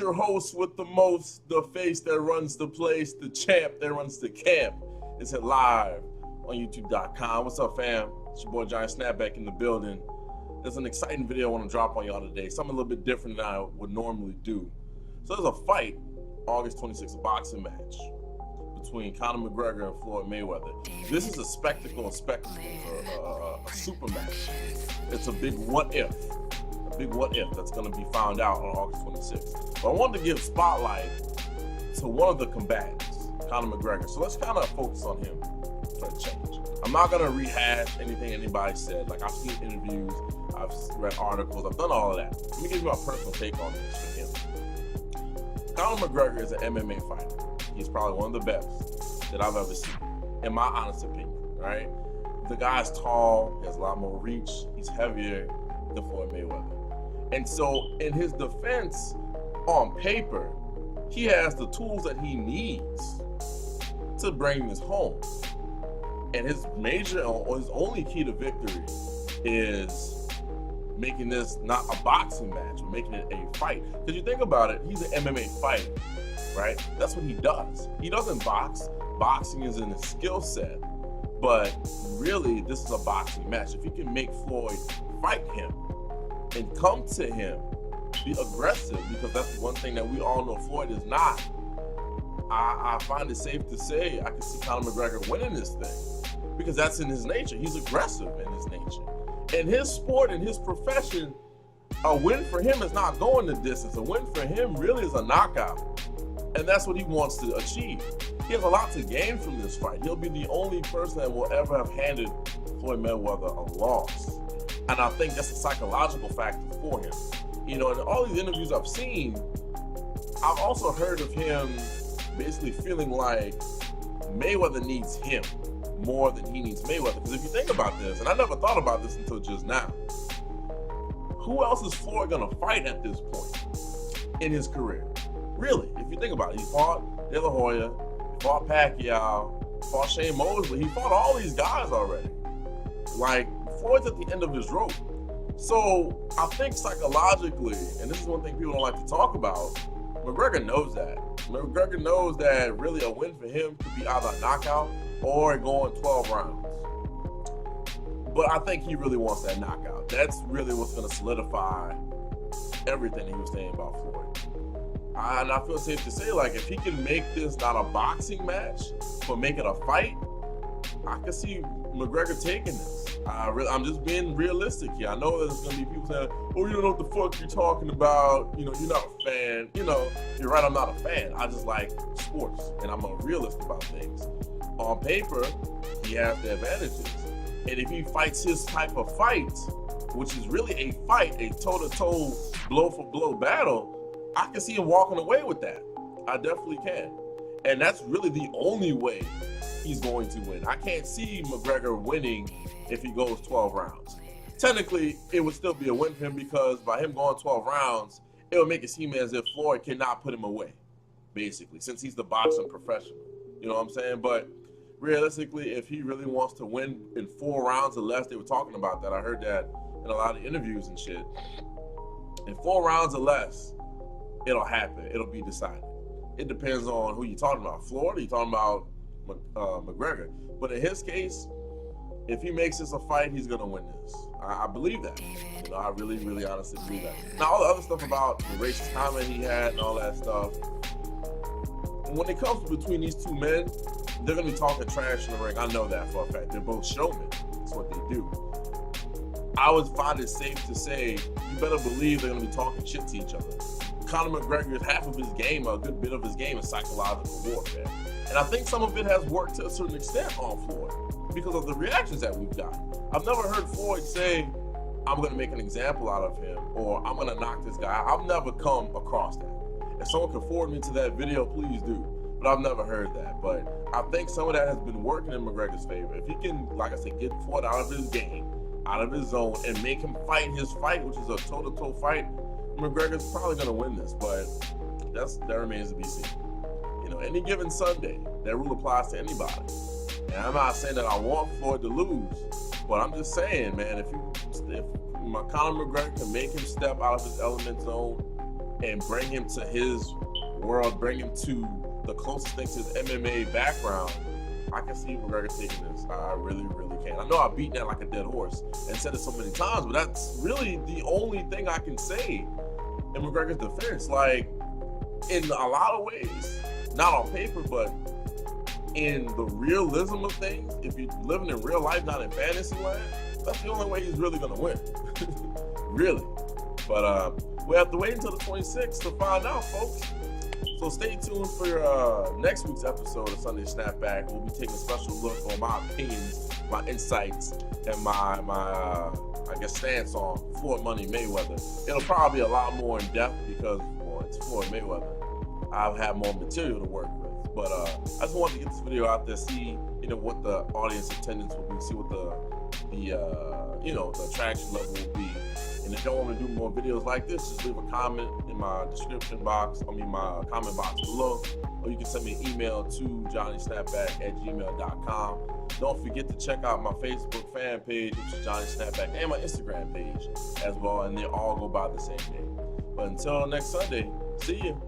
your host with the most, the face that runs the place, the champ that runs the camp. It's live on YouTube.com. What's up, fam? It's your boy Giant SnapBack in the building. There's an exciting video I want to drop on y'all today. Something a little bit different than I would normally do. So there's a fight, August 26th, a boxing match between Conor McGregor and Floyd Mayweather. This is a spectacle, a super match. It's a big what if. Big what if that's going to be found out on August 26th. But I wanted to give spotlight to one of the combatants, Conor McGregor. So let's kind of focus on him for a change. I'm not going to rehash anything anybody said. Like, I've seen interviews, I've read articles, I've done all of that. Let me give you my personal take on this for him. Conor McGregor is an MMA fighter. He's probably one of the best that I've ever seen, in my honest opinion, right? The guy's tall, he has a lot more reach, he's heavier than Floyd Mayweather. And so in his defense, on paper, he has the tools that he needs to bring this home. And his major, or his only key to victory is making this not a boxing match, but making it a fight. Because you think about it, he's an MMA fighter, right? That's what he does. He doesn't box. Boxing is in his skill set. But really, this is a boxing match. If he can make Floyd fight him, and come to him, be aggressive, because that's one thing that we all know Floyd is not. I find it safe to say I can see Conor McGregor winning this thing, because that's in his nature. He's aggressive in his nature. In his sport, in his profession, a win for him is not going the distance. A win for him really is a knockout, and that's what he wants to achieve. He has a lot to gain from this fight. He'll be the only person that will ever have handed Floyd Mayweather a loss. And I think that's a psychological factor for him. You know, in all these interviews I've seen, I've also heard of him basically feeling like Mayweather needs him more than he needs Mayweather. Because if you think about this, and I never thought about this until just now, who else is Floyd gonna fight at this point in his career? Really, if you think about it, he fought De La Hoya, he fought Pacquiao, fought Shane Mosley, he fought all these guys already. Like, Floyd's at the end of his rope. So I think psychologically, and this is one thing people don't like to talk about, McGregor knows that. McGregor knows that really a win for him could be either a knockout or going 12 rounds. But I think he really wants that knockout. That's really what's going to solidify everything he was saying about Floyd. And I feel safe to say, like, if he can make this not a boxing match, but make it a fight, I can see McGregor taking this. I'm just being realistic here. I know there's going to be people saying, oh, you don't know what the fuck you're talking about. You know, you're not a fan. You know, you're right, I'm not a fan. I just like sports, and I'm a realist about things. On paper, he has the advantages. And if he fights his type of fight, which is really a fight, a toe-to-toe, blow-for-blow battle, I can see him walking away with that. I definitely can. And that's really the only way he's going to win. I can't see McGregor winning if he goes 12 rounds. Technically, it would still be a win for him, because by him going 12 rounds, it would make it seem as if Floyd cannot put him away, basically, since he's the boxing professional. You know what I'm saying? But realistically, if he really wants to win in 4 rounds or less, they were talking about that. I heard that in a lot of interviews and shit. In 4 rounds or less, it'll happen. It'll be decided. It depends on who you're talking about. Floyd, or you're talking about McGregor. But in his case, if he makes this a fight, he's gonna win this. I believe that. You know, I really, really honestly believe that. Now, all the other stuff about the racist comment he had and all that stuff, when it comes between these two men, they're gonna be talking trash in the ring. I know that for a fact. They're both showmen. That's what they do. I would find it safe to say, you better believe they're gonna be talking shit to each other. Conor McGregor is half of his game, a good bit of his game is psychological warfare. And I think some of it has worked to a certain extent on Floyd because of the reactions that we've got. I've never heard Floyd say, I'm going to make an example out of him, or I'm going to knock this guy. I've never come across that. If someone can forward me to that video, please do. But I've never heard that. But I think some of that has been working in McGregor's favor. If he can, like I said, get Floyd out of his game, out of his zone, and make him fight his fight, which is a toe-to-toe fight, McGregor's probably going to win this. But that remains to be seen. You know, any given Sunday, that rule applies to anybody. And I'm not saying that I want Floyd to lose, but I'm just saying, man, if Conor McGregor can make him step out of his element zone and bring him to his world, bring him to the closest thing to his MMA background, I can see McGregor taking this. I really, really can. I know I've beaten that like a dead horse and said it so many times, but that's really the only thing I can say in McGregor's defense. Like, in a lot of ways, not on paper, but in the realism of things, if you're living in real life, not in fantasy land, that's the only way he's really gonna win. Really. But we have to wait until the 26th to find out, folks. So stay tuned for next week's episode of Sunday Snapback. We'll be taking a special look on my opinions, my insights, and my I guess stance on Floyd Money Mayweather. It'll probably be a lot more in depth because, well, it's Floyd Mayweather. I'll have more material to work with. But I just wanted to get this video out there, see what the audience attendance will be, see what the attraction level will be. And if y'all want to do more videos like this, just leave a comment in my my comment box below, or you can send me an email to johnnysnapback@gmail.com. Don't forget to check out my Facebook fan page, which is Johnny Snapback, and my Instagram page as well, and they all go by the same name. But until next Sunday, see you.